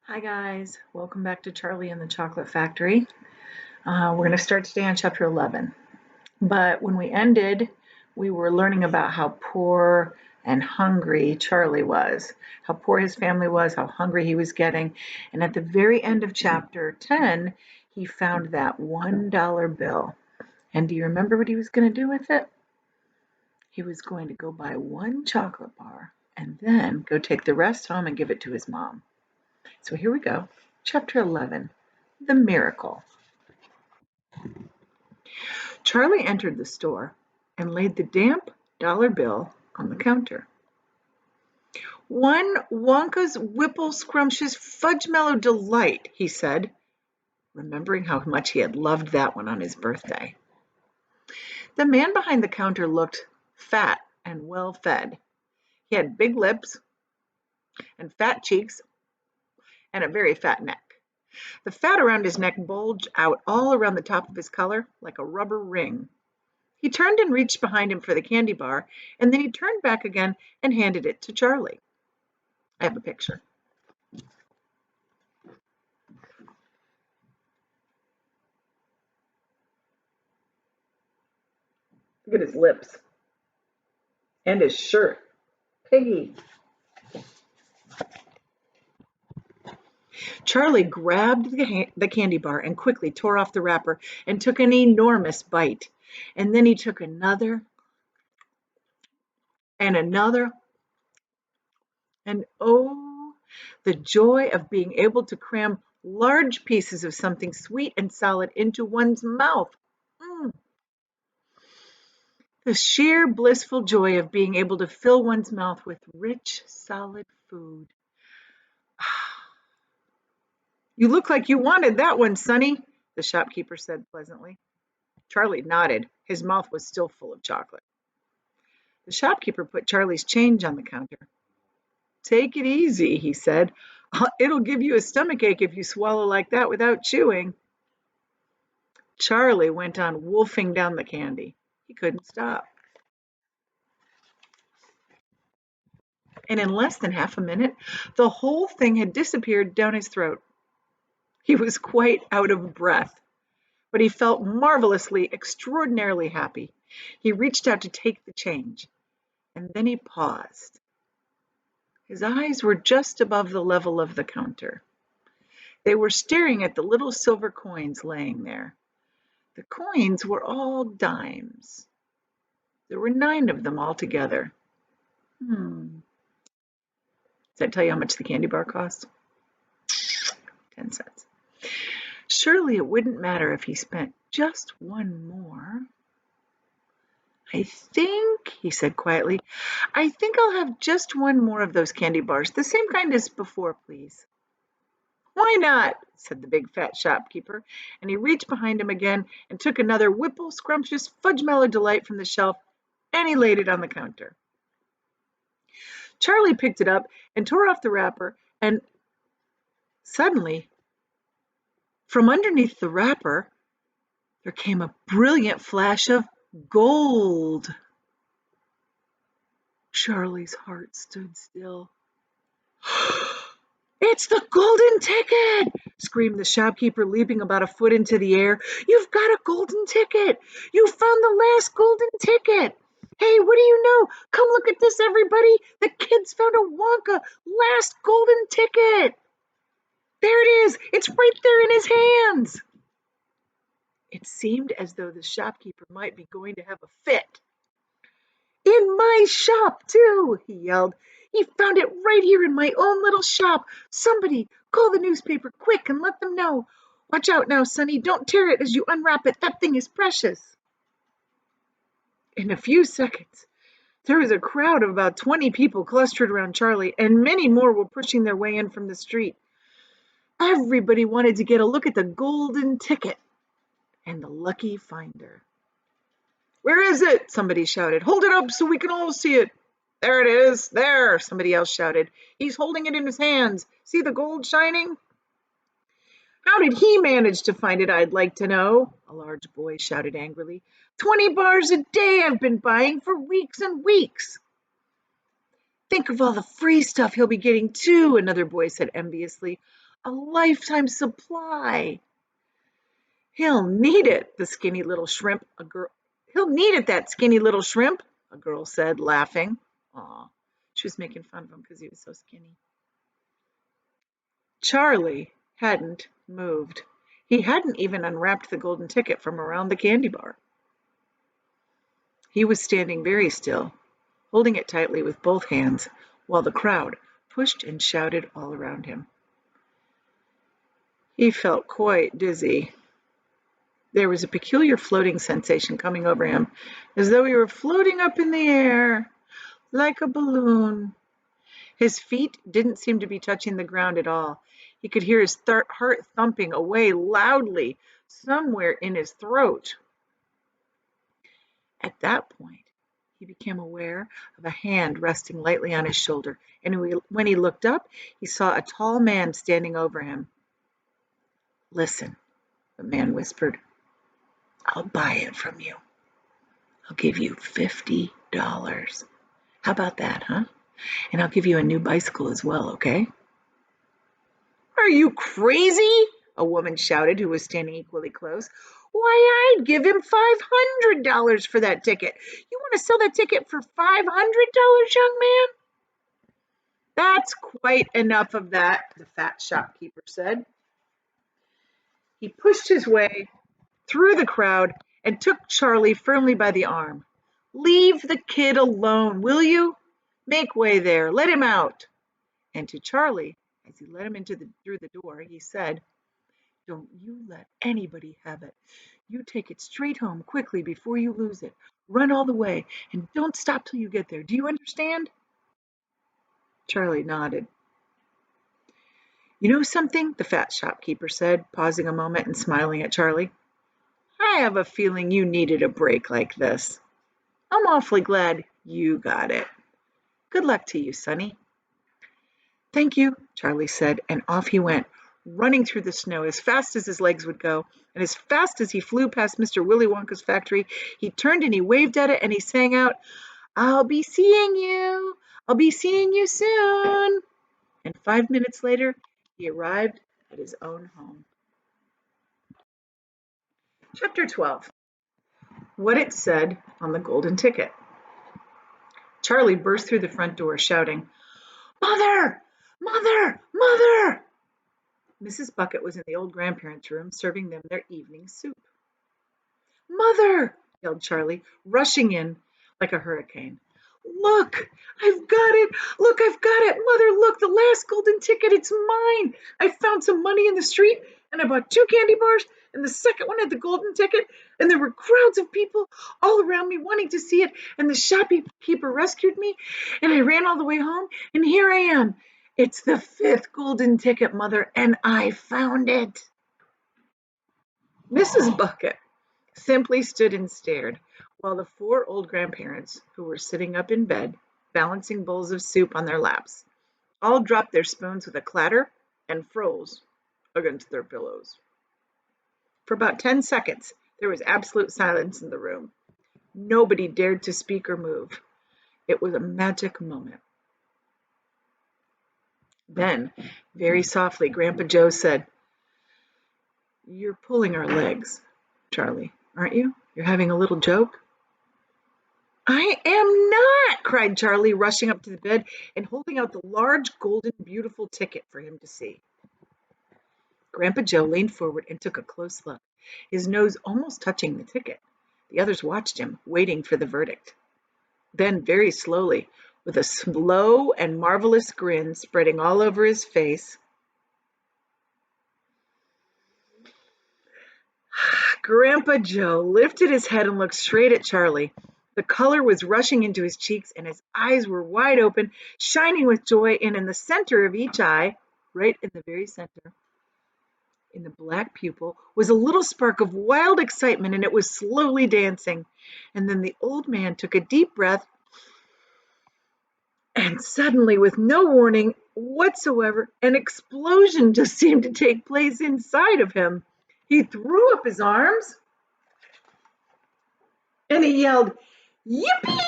Hi guys, welcome back to Charlie and the Chocolate Factory. We're going to start today on chapter 11. But when we ended, we were learning about how poor and hungry Charlie was, how poor his family was, how hungry he was getting. And at the very end of chapter 10, he found that $1 bill. And do you remember what he was going to do with it? He was going to go buy one chocolate bar and then go take the rest home and give it to his mom. So here we go. Chapter 11, The Miracle. Charlie entered the store and laid the damp dollar bill on the counter. "One Wonka's Whipple Scrumptious Fudge Mellow Delight," he said, remembering how much he had loved that one on his birthday. The man behind the counter looked fat and well fed. He had big lips and fat cheeks and a very fat neck. The fat around his neck bulged out all around the top of his collar like a rubber ring. He turned and reached behind him for the candy bar, and then he turned back again and handed it to Charlie. I have a picture. Look at his lips and his shirt. Piggy. Charlie grabbed the candy bar and quickly tore off the wrapper and took an enormous bite. And then he took another and another. And oh, the joy of being able to cram large pieces of something sweet and solid into one's mouth. Mm. The sheer blissful joy of being able to fill one's mouth with rich, solid food. "You look like you wanted that one, Sonny," the shopkeeper said pleasantly. Charlie nodded. His mouth was still full of chocolate. The shopkeeper put Charlie's change on the counter. "Take it easy," he said. "It'll give you a stomachache if you swallow like that without chewing." Charlie went on wolfing down the candy. He couldn't stop. And in less than half a minute, the whole thing had disappeared down his throat. He was quite out of breath, but he felt marvelously, extraordinarily happy. He reached out to take the change, and then he paused. His eyes were just above the level of the counter. They were staring at the little silver coins laying there. The coins were all dimes. There were 9 of them altogether. Does that tell you how much the candy bar cost? 10 cents. Surely it wouldn't matter if he spent just one more. "I think," he said quietly, "I think I'll have just one more of those candy bars, the same kind as before, please." "Why not?" said the big fat shopkeeper, and he reached behind him again and took another Whipple Scrumptious Fudge Mellow Delight from the shelf, and he laid it on the counter. Charlie picked it up and tore off the wrapper, and suddenly, from underneath the wrapper, there came a brilliant flash of gold. Charlie's heart stood still. "It's the golden ticket!" screamed the shopkeeper, leaping about a foot into the air. "You've got a golden ticket! You found the last golden ticket! Hey, what do you know? Come look at this, everybody! The kids found a Wonka last golden ticket! There it is! It's right there in his hands!" It seemed as though the shopkeeper might be going to have a fit. "In my shop, too!" he yelled. "He found it right here in my own little shop. Somebody call the newspaper quick and let them know. Watch out now, Sonny. Don't tear it as you unwrap it. That thing is precious." In a few seconds, there was a crowd of about 20 people clustered around Charlie, and many more were pushing their way in from the street. Everybody wanted to get a look at the golden ticket and the lucky finder. "Where is it?" somebody shouted. "Hold it up so we can all see it." "There it is, there," somebody else shouted. "He's holding it in his hands. See the gold shining?" "How did he manage to find it, I'd like to know?" a large boy shouted angrily. 20 bars a day I've been buying for weeks and weeks." "Think of all the free stuff he'll be getting too," another boy said enviously. a lifetime supply. He'll need it, the skinny little shrimp, a girl. He'll need it, that skinny little shrimp, a girl said, laughing. Aw, she was making fun of him because he was so skinny. Charlie hadn't moved. He hadn't even unwrapped the golden ticket from around the candy bar. He was standing very still, holding it tightly with both hands, while the crowd pushed and shouted all around him. He felt quite dizzy. There was a peculiar floating sensation coming over him, as though he were floating up in the air, like a balloon. His feet didn't seem to be touching the ground at all. He could hear his heart thumping away loudly somewhere in his throat. At that point, he became aware of a hand resting lightly on his shoulder, and when he looked up, he saw a tall man standing over him. "Listen," the man whispered. "I'll buy it from you. I'll give you $50. How about that, huh? And I'll give you a new bicycle as well, okay?" "Are you crazy?" a woman shouted who was standing equally close. "Why, I'd give him $500 for that ticket. You want to sell that ticket for $500, young man?" "That's quite enough of that," the fat shopkeeper said. He pushed his way through the crowd and took Charlie firmly by the arm. "Leave the kid alone, will you? Make way there. Let him out." And to Charlie, as he led him through the door, he said, "Don't you let anybody have it. You take it straight home quickly before you lose it. Run all the way and don't stop till you get there. Do you understand?" Charlie nodded. "You know something?" the fat shopkeeper said, pausing a moment and smiling at Charlie. "I have a feeling you needed a break like this. I'm awfully glad you got it. Good luck to you, Sonny." "Thank you," Charlie said, and off he went, running through the snow as fast as his legs would go. And as fast as he flew past Mr. Willy Wonka's factory, he turned and he waved at it and he sang out, "I'll be seeing you. I'll be seeing you soon." And 5 minutes later, he arrived at his own home. Chapter 12. What it said on the golden ticket. Charlie burst through the front door, shouting, "Mother! Mother! Mother!" Mrs. Bucket was in the old grandparents' room serving them their evening soup. "Mother!" yelled Charlie, rushing in like a hurricane. "Look, I've got it! Look, I've got it! Mother, look, the last golden ticket, it's mine! I found some money in the street, and I bought 2 candy bars, and the second one had the golden ticket, and there were crowds of people all around me wanting to see it, and the shopkeeper rescued me, and I ran all the way home, and here I am. It's the 5th golden ticket, Mother, and I found it." Mrs. Bucket simply stood and stared, while the 4 old grandparents, who were sitting up in bed, balancing bowls of soup on their laps, all dropped their spoons with a clatter and froze against their pillows. For about 10 seconds, there was absolute silence in the room. Nobody dared to speak or move. It was a magic moment. Then, very softly, Grandpa Joe said, "You're pulling our legs, Charlie, aren't you? You're having a little joke?" "I am not!" cried Charlie, rushing up to the bed and holding out the large, golden, beautiful ticket for him to see. Grandpa Joe leaned forward and took a close look, his nose almost touching the ticket. The others watched him, waiting for the verdict. Then, very slowly, with a slow and marvelous grin spreading all over his face, Grandpa Joe lifted his head and looked straight at Charlie. The color was rushing into his cheeks, and his eyes were wide open, shining with joy, and in the center of each eye, right in the very center, in the black pupil, was a little spark of wild excitement, and it was slowly dancing. And then the old man took a deep breath, and suddenly, with no warning whatsoever, an explosion just seemed to take place inside of him. He threw up his arms, and he yelled, "Yippee!"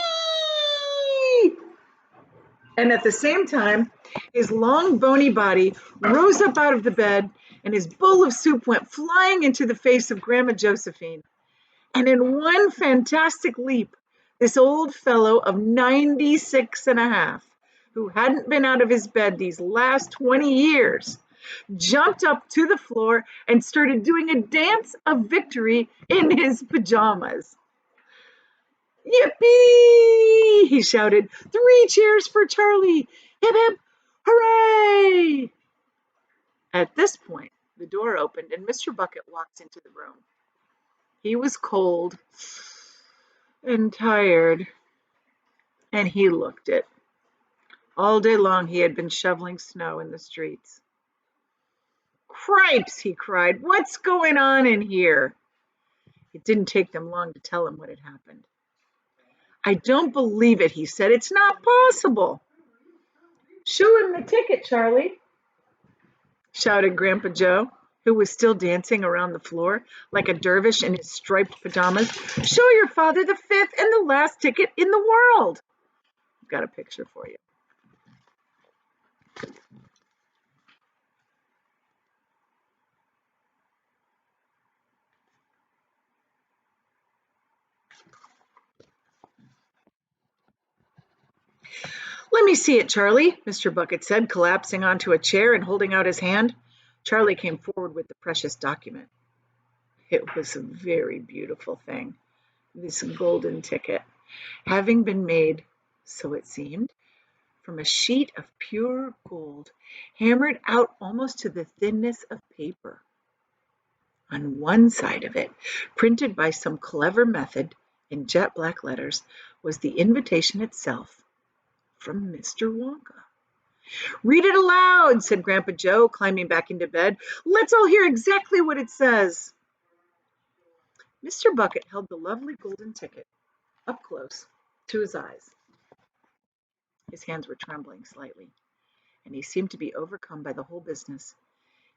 And at the same time, His long, bony body rose up out of the bed, and his bowl of soup went flying into the face of Grandma Josephine. And in one fantastic leap, this old fellow of 96 and a half, who hadn't been out of his bed these last 20 years, jumped up to the floor and started doing a dance of victory in his pajamas. Yippee! He shouted. 3 cheers for Charlie! Hip hip! Hooray! At this point, the door opened and Mr. Bucket walked into the room. He was cold and tired, and he looked it. All day long he had been shoveling snow in the streets. Cripes, he cried. What's going on in here? It didn't take them long to tell him what had happened. I don't believe it, he said. It's not possible. Show him the ticket, Charlie, shouted Grandpa Joe, who was still dancing around the floor like a dervish in his striped pajamas. Show your father the 5th and the last ticket in the world. I've got a picture for you. Let me see it, Charlie, Mr. Bucket said, collapsing onto a chair and holding out his hand. Charlie came forward with the precious document. It was a very beautiful thing, this golden ticket, having been made, so it seemed, from a sheet of pure gold, hammered out almost to the thinness of paper. On one side of it, printed by some clever method in jet black letters, was the invitation itself from Mr. Wonka. Read it aloud, said Grandpa Joe, climbing back into bed. Let's all hear exactly what it says. Mr. Bucket held the lovely golden ticket up close to his eyes. His hands were trembling slightly, and he seemed to be overcome by the whole business.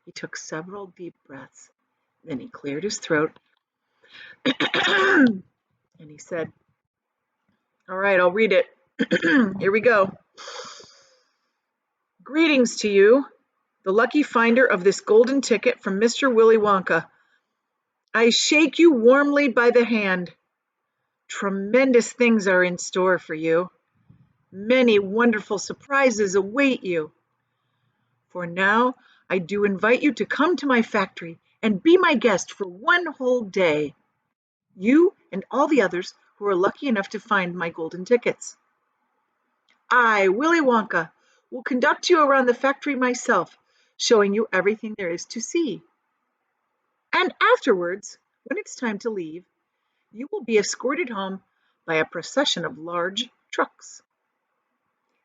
He took several deep breaths. Then he cleared his throat, and he said, all right, I'll read it. Here we go. Greetings to you, the lucky finder of this golden ticket from Mr. Willy Wonka. I shake you warmly by the hand. Tremendous things are in store for you. Many wonderful surprises await you. For now, I do invite you to come to my factory and be my guest for one whole day. You and all the others who are lucky enough to find my golden tickets. I, Willy Wonka, will conduct you around the factory myself, showing you everything there is to see. And afterwards, when it's time to leave, you will be escorted home by a procession of large trucks.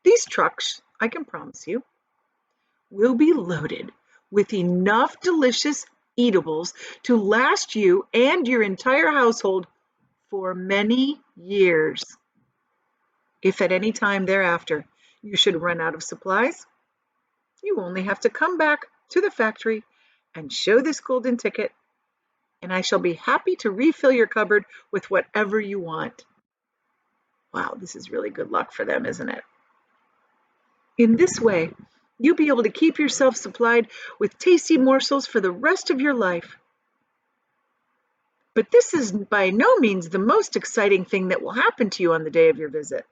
These trucks, I can promise you, will be loaded with enough delicious eatables to last you and your entire household for many years. If at any time thereafter you should run out of supplies, you only have to come back to the factory and show this golden ticket, and I shall be happy to refill your cupboard with whatever you want. Wow, this is really good luck for them, isn't it? In this way, you'll be able to keep yourself supplied with tasty morsels for the rest of your life. But this is by no means the most exciting thing that will happen to you on the day of your visit.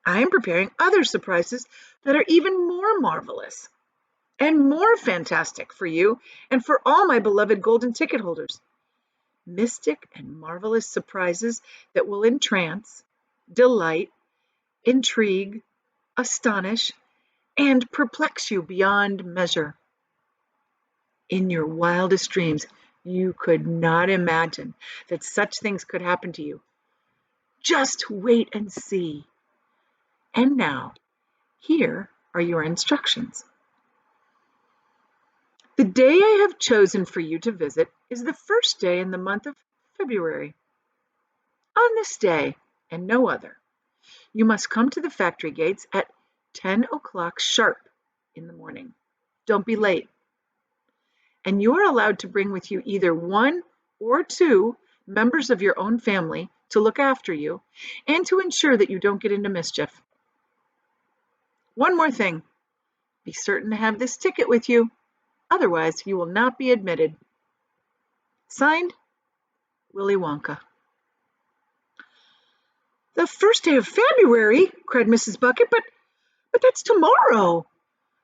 I am preparing other surprises that are even more marvelous and more fantastic for you and for all my beloved golden ticket holders. Mystic and marvelous surprises that will entrance, delight, intrigue, astonish, and perplex you beyond measure. In your wildest dreams, you could not imagine that such things could happen to you. Just wait and see. And now, here are your instructions. The day I have chosen for you to visit is the first day in the month of February. On this day, and no other, you must come to the factory gates at 10 o'clock sharp in the morning. Don't be late. And you are allowed to bring with you either 1 or 2 members of your own family to look after you and to ensure that you don't get into mischief. One more thing. Be certain to have this ticket with you. Otherwise, you will not be admitted. Signed, Willy Wonka. The first day of February, cried Mrs. Bucket, but that's tomorrow.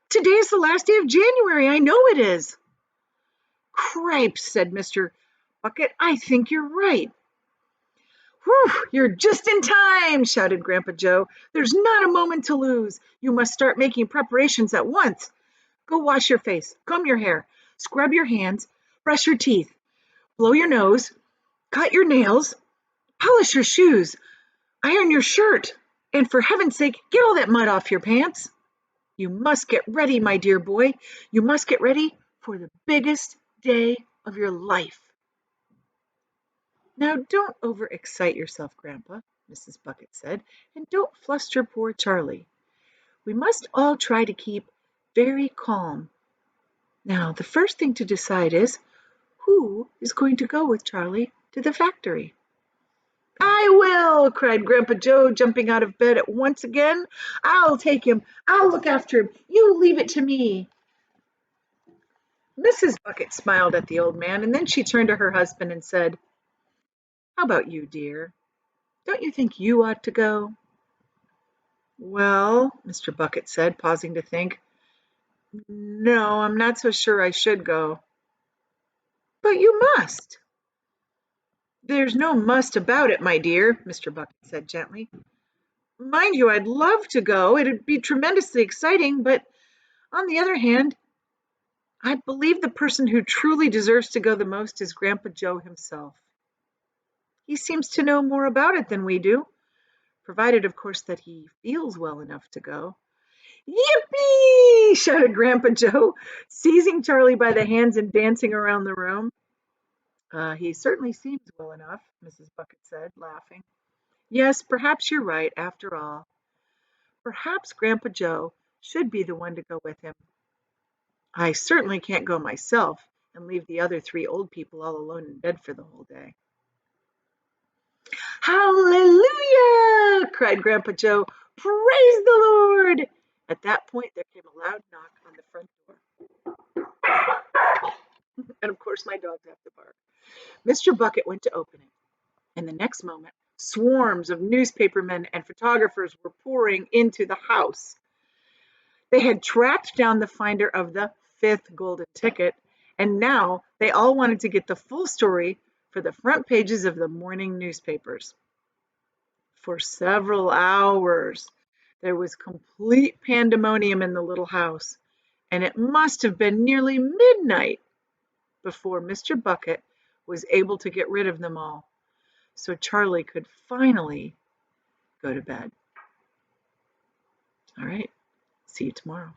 Today is the last day of January. I know it is. Cripes, said Mr. Bucket. I think you're right. Whew, you're just in time, shouted Grandpa Joe. There's not a moment to lose. You must start making preparations at once. Go wash your face, comb your hair, scrub your hands, brush your teeth, blow your nose, cut your nails, polish your shoes, iron your shirt, and for heaven's sake, get all that mud off your pants. You must get ready, my dear boy. You must get ready for the biggest day of your life. Now, don't overexcite yourself, Grandpa, Mrs. Bucket said, and don't fluster poor Charlie. We must all try to keep very calm. Now, the first thing to decide is who is going to go with Charlie to the factory. I will, cried Grandpa Joe, jumping out of bed at once again. I'll take him. I'll look after him. You leave it to me. Mrs. Bucket smiled at the old man, and then she turned to her husband and said, How about you, dear? Don't you think you ought to go? Well, Mr. Bucket said, pausing to think, no, I'm not so sure I should go. But you must. There's no must about it, my dear, Mr. Bucket said gently. Mind you, I'd love to go. It'd be tremendously exciting, but on the other hand, I believe the person who truly deserves to go the most is Grandpa Joe himself. He seems to know more about it than we do, provided, of course, that he feels well enough to go. Yippee! Shouted Grandpa Joe, seizing Charlie by the hands and dancing around the room. He certainly seems well enough, Mrs. Bucket said, laughing. Yes, perhaps you're right, after all. Perhaps Grandpa Joe should be the one to go with him. I certainly can't go myself and leave the other three old people all alone in bed for the whole day. Hallelujah! Cried Grandpa Joe. Praise the Lord! At that point, there came a loud knock on the front door. And of course, my dogs have to bark. Mr. Bucket went to open it, and the next moment, swarms of newspapermen and photographers were pouring into the house. They had tracked down the finder of the fifth golden ticket, and now they all wanted to get the full story for the front pages of the morning newspapers. For several hours, there was complete pandemonium in the little house, and it must have been nearly midnight before Mr. Bucket was able to get rid of them all, so Charlie could finally go to bed. All right, see you tomorrow.